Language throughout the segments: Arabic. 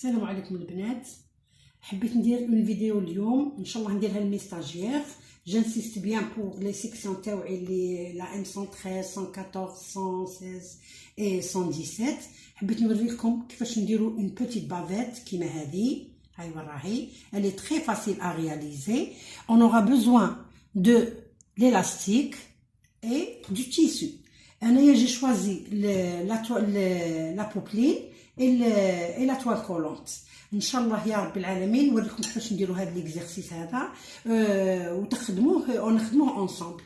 السلام عليكم البنات. حبيت ندير اون فيديو اليوم ان شاء الله نديرها للميستاجير. جانسيست بيان بور لي سيكسيون تاوعي اللي لا ام 113 114 116 اي 117. حبيت نوريكم كيفاش نديروا اون بوتيت بافيت كيما هذه. هاي راهي elle est très facile à réaliser. On aura besoin de l'élastique et du tissu. أنا j'ai choisi la popeline et la toile collante. ان شاء الله يا رب العالمين نوريكم كيفاش نديروا هذا ليكزارسيس هذا وتخدموه ونخدموه اونصومبل.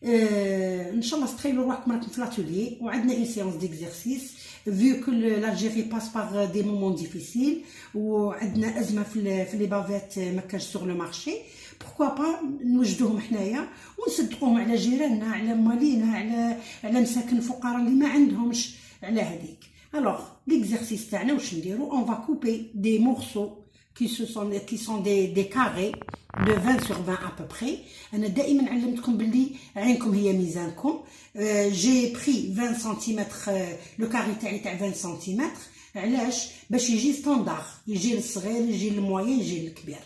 ان شاء الله تخيلوا روحكم راكم في لاتولي وعندنا اون سيونس ديكزارسيس فيو كو لالجيري باس باغ دي مومون ديفيسيل وعندنا ازمه في لي بافيت ما كانش سوغ لو مارشي. بوركوا با نوجدوهم حنايا ونصدقوهم على جيراننا، على مالينا، على مساكن الفقراء اللي ما عندهمش على هذيك. Alors, l'exercice تاعنا واش نديرو؟ On va couper des morceaux qui sont des carrés de 20 sur 20 à peu près. أنا دائما علمتكم باللي عينكم هي ميزانكم. J'ai pris 20 cm le carré تاع 20 cm. علاش؟ باش يجي ستاندار، يجي الصغير، يجي الموين، يجي الكبير.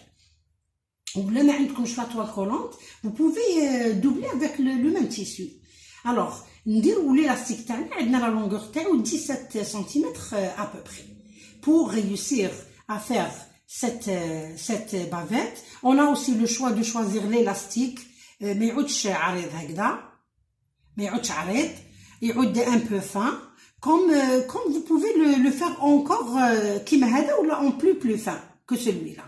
ولا ما عندكمش لا toile collante, vous pouvez doubler avec le même tissu. Alors, نديرو l'élastique تاعنا عندنا la longueur تاعو 17 cm à peu près. Pour réussir à faire cette bavette, on a aussi le choix de choisir l'élastique. ما يعودش عريض هكذا، ما يعودش عريض، يعود un peu fin, comme vous pouvez le faire encore كيما هذا ولا en plus fin que celui-là.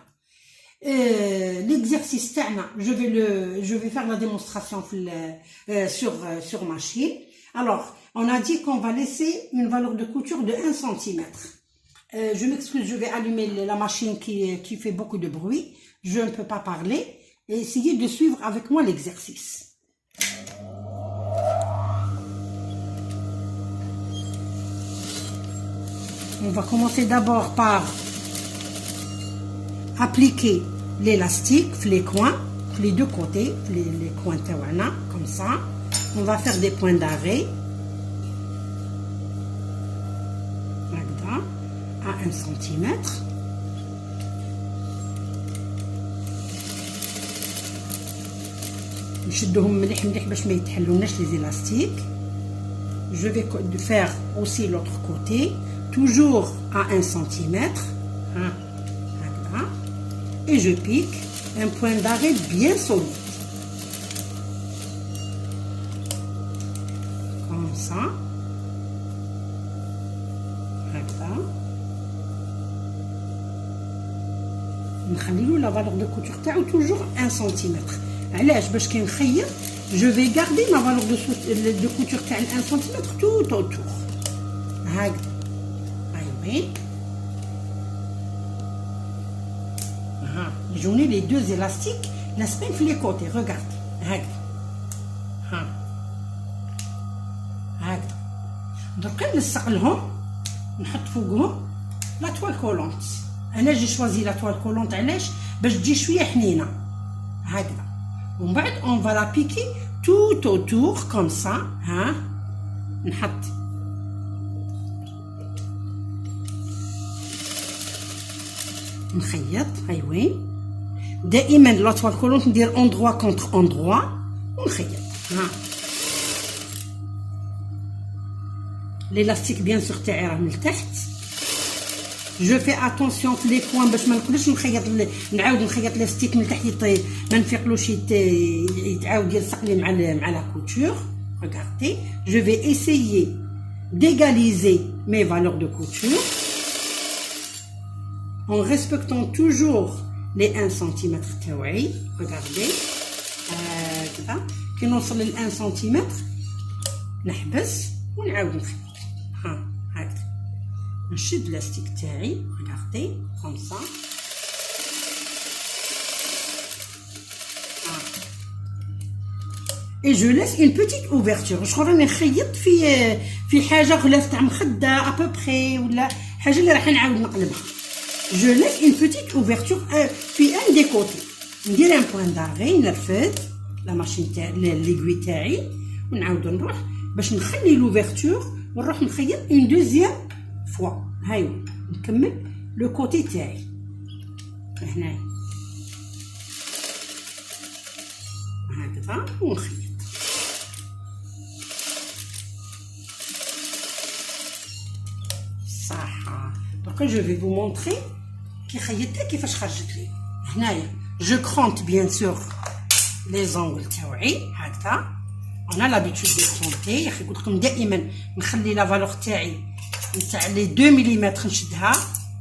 L'exercice تاعنا je vais faire la démonstration sur machine. Alors, on a dit qu'on va laisser une valeur de couture de 1 cm. Je m'excuse, je vais allumer la machine qui fait beaucoup de bruit. Je ne peux pas parler. Et essayez de suivre avec moi l'exercice. On va commencer d'abord par appliquer l'élastique les coins, les deux côtés, les coins tawana, comme ça. On va faire des points d'arrêt à 1 cm. نشدهم مليح مليح باش ما يتحلوناش les élastiques. Je vais faire aussi l'autre côté, toujours à 1 cm. Et je pique un point d'arrêt bien solide. Comme ça. Voilà. نخليو la valeur de couture تاعو toujours 1 cm. علاش؟ باش كي نخيط je vais garder ma valeur de couture تاع 1 cm tout autour. هكذا. أيوة. يجوني les deux élastiques لاصقين في les côtés. Regarde. هكذا. هكذا. دركا نلصق لهم نحط فوقهم لا toile collante. انا جي شوازي لا toile collante علاش؟ باش تجي شويه حنينه هكذا. ومن بعد on va la piquer tout autour comme ça. ها نحط نخيط. ايوه دائما لا toile collante ندير endroit contre endroit ونخيط. ها l'élastique bien sûr تاعي راه من التحت. جو في اتونسيون في لي كوان باش ما نقدرش نعاود نخيط لاستيك من التحت ما نفيقلوش يتعاود يلصق لي مع لا كوتور. Regardez, je vais essayer d'égaliser mes valeurs de couture en respectant toujours les 1 cm تاوعي. Regardez, هكذا كي نوصل ل 1 cm نحبس ونعاود نخيط. هكذا نشد لاستيك تاعي. Regardez, comme ça. Et je laisse une petite ouverture. شغل راني نخيط في حاجه غلاف تاع مخده à peu près ولا حاجه اللي راح نعاود نقلبها. Je laisse une petite ouverture في un des côtés. ندير un point d'arrêt نرفد لا ماشين تاع l'aiguille تاعي ونعاود نروح باش نخلي l'ouverture ونروح نخيط une deuxième fois. هايو نكمل لو كوتي تاعي هنايا هكذا ونخيط. صح. دونك جو في فو مونطري كي خيطتها كيفاش خرجت لي. هنايا جو كرونت بيان سور لي زونغل تاوعي هكذا. انا لابيتود دي كرونتي. يا اخي قلت لكم دائما نخلي لا فالور تاعي نتاع لي 2 ملم نشدها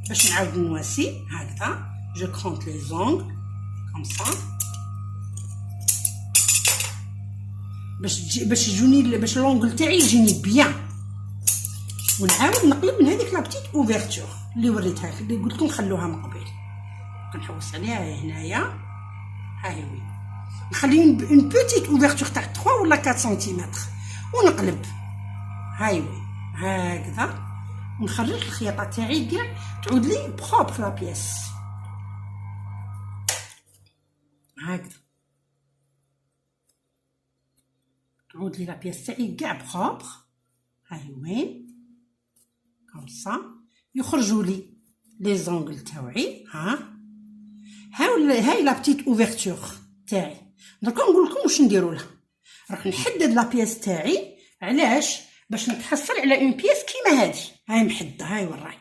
باش نعاود نواسي هكذا. جو كرونت لي زونغل كوم سا باش يجوني باش لونغل تاعي يجيني بيان. ونعاود نقلب من هذيك لا بتيت اوفرتور اللي وريتها لكم، اللي قلت لكم خلوها من قبل. كنحوس عليها هنايا. ها هي وين نخلي اون بوتيت اوفرتور تاع 3 ولا 4 سنتيمتر ونقلب. هاي وين هكذا ونخرج الخياطه تاعي كاع تعود لي بروبر لا بياس هكذا. تعود لي لا بياس تاعي كاع بروبر. هاي وين كوم سا يخرجوا لي لي زونغل تاوعي. هاي لا بتيت اوفرتور تاعي. درك نقول لكم واش نديروا لها. راح نحدد لا بياس تاعي. علاش؟ باش نتحصل على اون بياس كيما هذه. هاي محدده. هاي وراي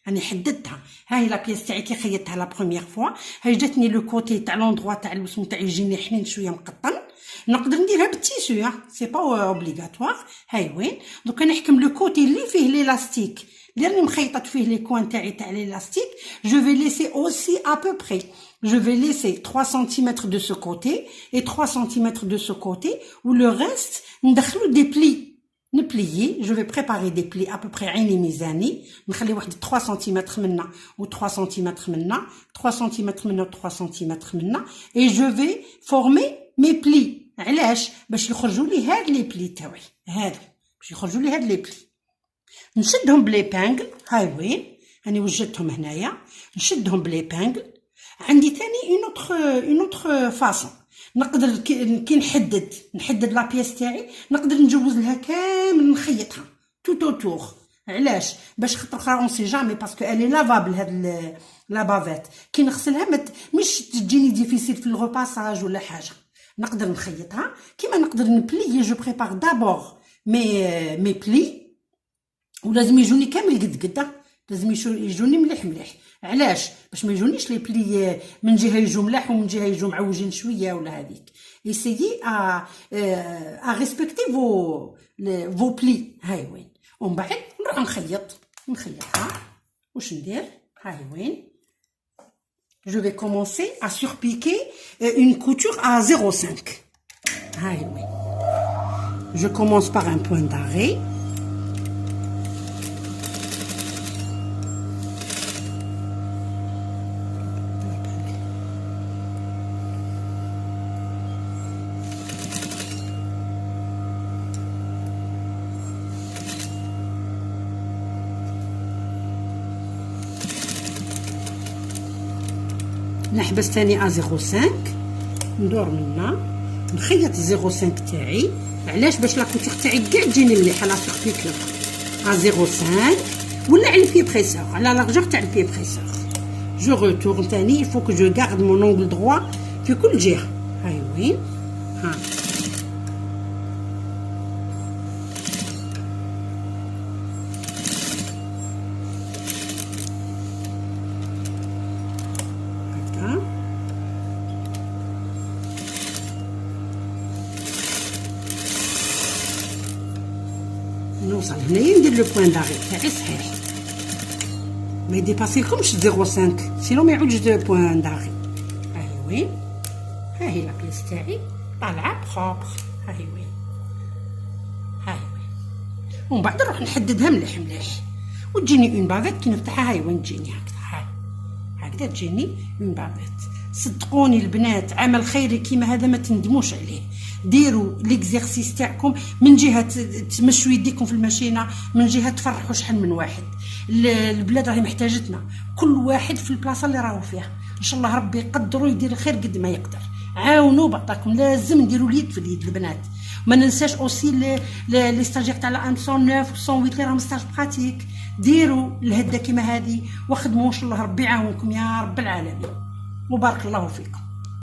راني حددتها. هاي لا بياس تاعي كي خيطتها لا بروميير فوا. هاي جاتني لو كوتي تاع لوندروا تاع الوسم تاعي يجيني حنين شويه مقطن. نقدر نديرها بالتيسو سي با اوبليغاتوار. هاي وين دوك نحكم لو كوتي اللي فيه ليلاستيك اللي راني مخيطات فيه لي كوان تاعي تاع ليلاستيك. جو في ليسي اوسي ا بو بري. Je vais laisser 3 cm de ce côté et 3 cm de ce côté ou le reste ندخلو des plis. نبليي. Je vais préparer des plis à peu près عيني ميزاني. نخلي واحد 3 سم منا و 3 سم منا 3 سم منا و 3 سم منا et je vais former mes plis. علاش؟ باش يخرجوا لي هاد لي بلي تاوعي. هادو باش يخرجوا لي هاد لي بلي. نشدهم بلي بانغل. هاي وين راني وجدتهم هنايا. نشدهم بلي بانغل. عندي ثاني اون اوتر فاصون. نقدر كي نحدد لا بياس تاعي نقدر نجوز لها كامل نخيطها توت اوتور. علاش؟ باش خاطر اخرى اون سي جامي باسكو الي لافابل هاد لا بافيت كي نغسلها مش تجيني ديفيسيل في الغوباساج ولا حاجه. نقدر نخيطها كيما نقدر نبلي. جو بريبار دابور مي بلي ولازم يجوني كامل قد لازم يجوني مليح. علاش؟ باش ما يجونيش لي بلي من جهه يجوا ملاح ومن جهه يجوا معوجين شويه ولا هذيك. ايسيي ا ريسبكتي فو بلي. هاي وين ومن بعد نروح نخيطها. واش ندير؟ هاي وين جو في كومونسي ا سوربيكي اون كوتور ا 0.5. هاي وين جو كومونس بار ان بوين داري. نحبس ثاني ا 0.5 ندور منا نخيط 0.5 تاعي. علاش؟ باش لا كوتور تاعي كاع تجيني مليحه لا سوربيك ا 0.5 ولا على البي بريسور على لارجور تاع البي بريسور. جو روتورن ثاني. il faut que je garde mon angle droit في كل جهه. هاي وين نوصل هنايا ندير لو بوين داري تاعي صحيح ما يديباسيكمش 0.5 سينو ما يعودش دو بوين داري. هاي وين هاهي لا بيس تاعي طالعه بروبر. هاي وين ومن بعد نروح نحددها مليح وتجيني اون بافيت كي نفتحها. هاي وين تجيني هكذا تجيني اون بافيت. صدقوني البنات عمل خيري كيما هذا ما تندموش عليه. ديروا ليكزيرسيس تاعكم من جهه تمشوا يديكم في الماشينه من جهه تفرحوا شحال من واحد. البلاد راهي محتاجتنا كل واحد في البلاصه اللي راهو فيها. ان شاء الله ربي يقدروا يدير الخير قد ما يقدر. عاونوا بعضكم. لازم نديروا اليد في اليد البنات. ما ننساش اوسي لي ستاجير تاع لا 109 و 108 اللي راهم ستاج براتيك. ديروا الهده كيما هذه وخدموا ان شاء الله ربي يعاونكم يا رب العالمين، وبارك الله فيكم.